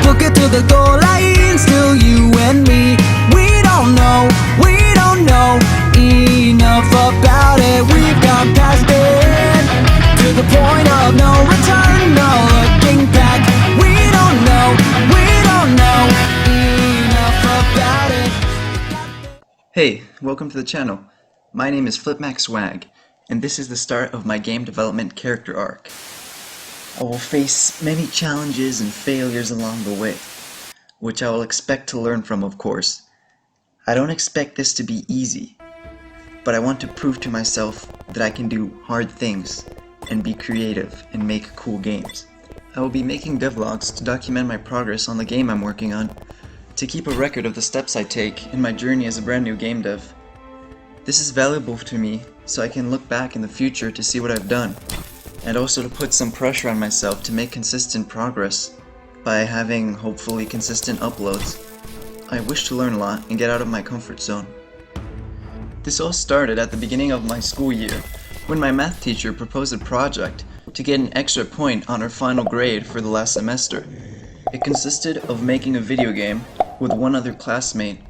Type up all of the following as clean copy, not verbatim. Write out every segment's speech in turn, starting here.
Book it to the goal line, still you and me. We don't know enough about it. We've got past it, to the point of no return, no looking back. We don't know enough about it. Hey, welcome to the channel. My name is FlipMaxSwag, and this is the start of my game development character arc. I will face many challenges and failures along the way, which I will expect to learn from, of course. I don't expect this to be easy, but I want to prove to myself that I can do hard things and be creative and make cool games. I will be making devlogs to document my progress on the game I'm working on, to keep a record of the steps I take in my journey as a brand new game dev. This is valuable to me so I can look back in the future to see what I've done, and also to put some pressure on myself to make consistent progress by having hopefully consistent uploads. I wish to learn a lot and get out of my comfort zone. This all started at the beginning of my school year when my math teacher proposed a project to get an extra point on her final grade for the last semester. It consisted of making a video game with one other classmate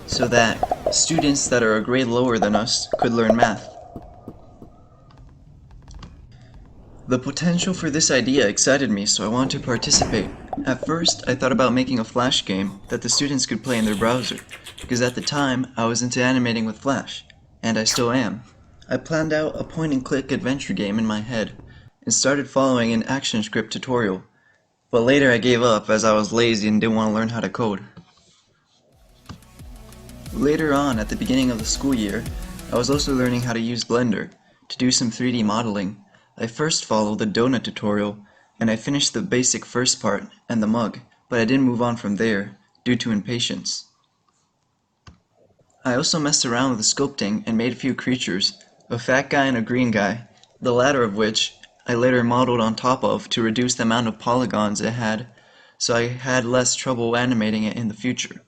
so that students that are a grade lower than us could learn math. The potential for this idea excited me, so I wanted to participate. At first, I thought about making a Flash game that the students could play in their browser, because at the time, I was into animating with Flash, and I still am. I planned out a point-and-click adventure game in my head, and started following an ActionScript tutorial, but later I gave up as I was lazy and didn't want to learn how to code. Later on, at the beginning of the school year, I was also learning how to use Blender to do some 3D modeling. I first followed the donut tutorial, and I finished the basic first part and the mug, but I didn't move on from there due to impatience. I also messed around with the sculpting and made a few creatures, a fat guy and a green guy, the latter of which I later modeled on top of to reduce the amount of polygons it had, so I had less trouble animating it in the future.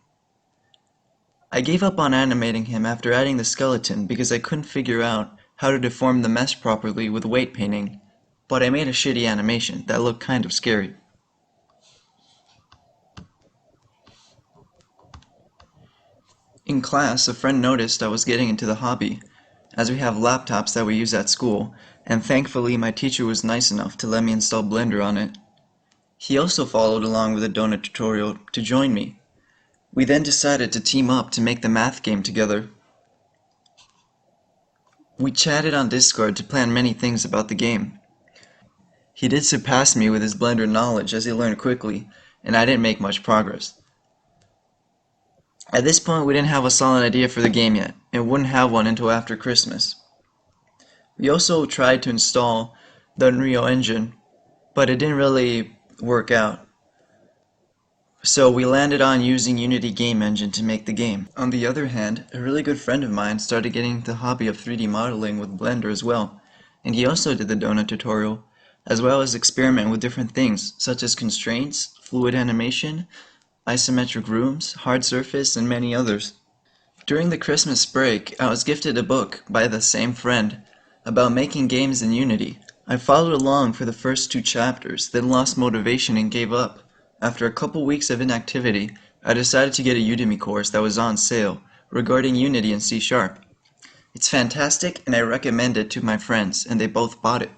I gave up on animating him after adding the skeleton because I couldn't figure out how to deform the mesh properly with weight painting, but I made a shitty animation that looked kind of scary. In class, a friend noticed I was getting into the hobby, as we have laptops that we use at school, and thankfully my teacher was nice enough to let me install Blender on it. He also followed along with the donut tutorial to join me. We then decided to team up to make the math game together. We chatted on Discord to plan many things about the game. He did surpass me with his Blender knowledge as he learned quickly, and I didn't make much progress. At this point, we didn't have a solid idea for the game yet, and wouldn't have one until after Christmas. We also tried to install the Unreal Engine, but it didn't really work out. So we landed on using Unity Game Engine to make the game. On the other hand, a really good friend of mine started getting into the hobby of 3D modeling with Blender as well, and he also did the donut tutorial, as well as experiment with different things such as constraints, fluid animation, isometric rooms, hard surface, and many others. During the Christmas break, I was gifted a book by the same friend about making games in Unity. I followed along for the first 2 chapters, then lost motivation and gave up. After a couple weeks of inactivity, I decided to get a Udemy course that was on sale regarding Unity and C#. It's fantastic and I recommend it to my friends, and they both bought it.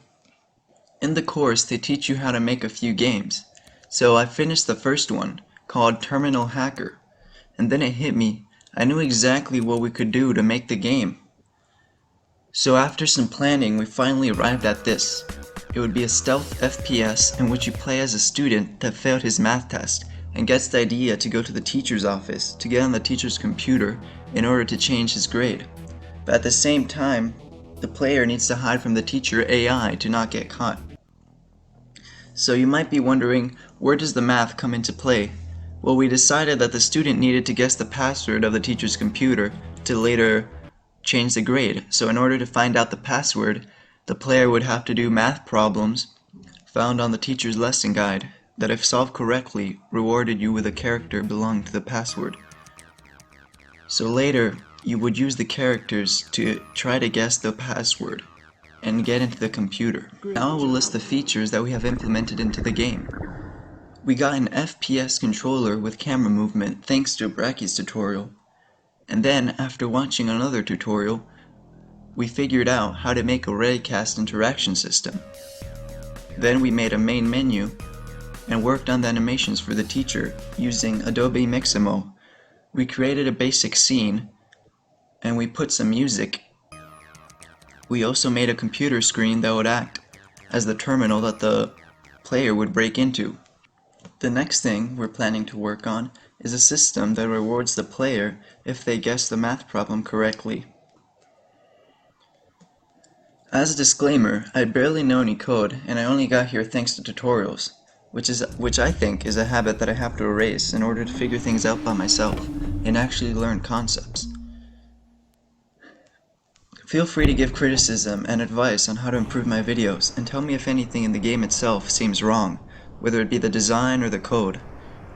In the course, they teach you how to make a few games. So I finished the first one, called Terminal Hacker, and then it hit me. I knew exactly what we could do to make the game. So after some planning, we finally arrived at this. It would be a stealth FPS in which you play as a student that failed his math test and gets the idea to go to the teacher's office to get on the teacher's computer in order to change his grade. But at the same time, the player needs to hide from the teacher AI to not get caught. So you might be wondering, where does the math come into play? Well, we decided that the student needed to guess the password of the teacher's computer to later change the grade. So in order to find out the password, the player would have to do math problems found on the teacher's lesson guide that, if solved correctly, rewarded you with a character belonging to the password. So later, you would use the characters to try to guess the password and get into the computer. Now I will list the features that we have implemented into the game. We got an FPS controller with camera movement thanks to Bracky's tutorial. And then, after watching another tutorial, we figured out how to make a raycast interaction system. Then we made a main menu and worked on the animations for the teacher using Adobe Mixamo. We created a basic scene and we put some music. We also made a computer screen that would act as the terminal that the player would break into. The next thing we're planning to work on is a system that rewards the player if they guess the math problem correctly. As a disclaimer, I barely know any code, and I only got here thanks to tutorials, which I think is a habit that I have to erase in order to figure things out by myself and actually learn concepts. Feel free to give criticism and advice on how to improve my videos, and tell me if anything in the game itself seems wrong, whether it be the design or the code.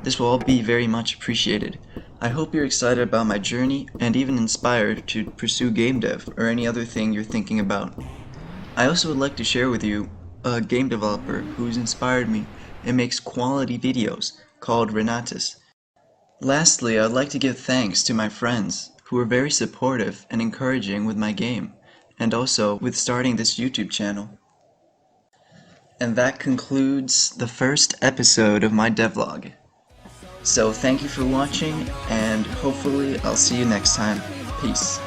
This will all be very much appreciated. I hope you're excited about my journey and even inspired to pursue game dev or any other thing you're thinking about. I also would like to share with you a game developer who's inspired me and makes quality videos called Renatus. Lastly, I'd like to give thanks to my friends who were very supportive and encouraging with my game, and also with starting this YouTube channel. And that concludes the first episode of my devlog. So thank you for watching, and hopefully I'll see you next time. Peace.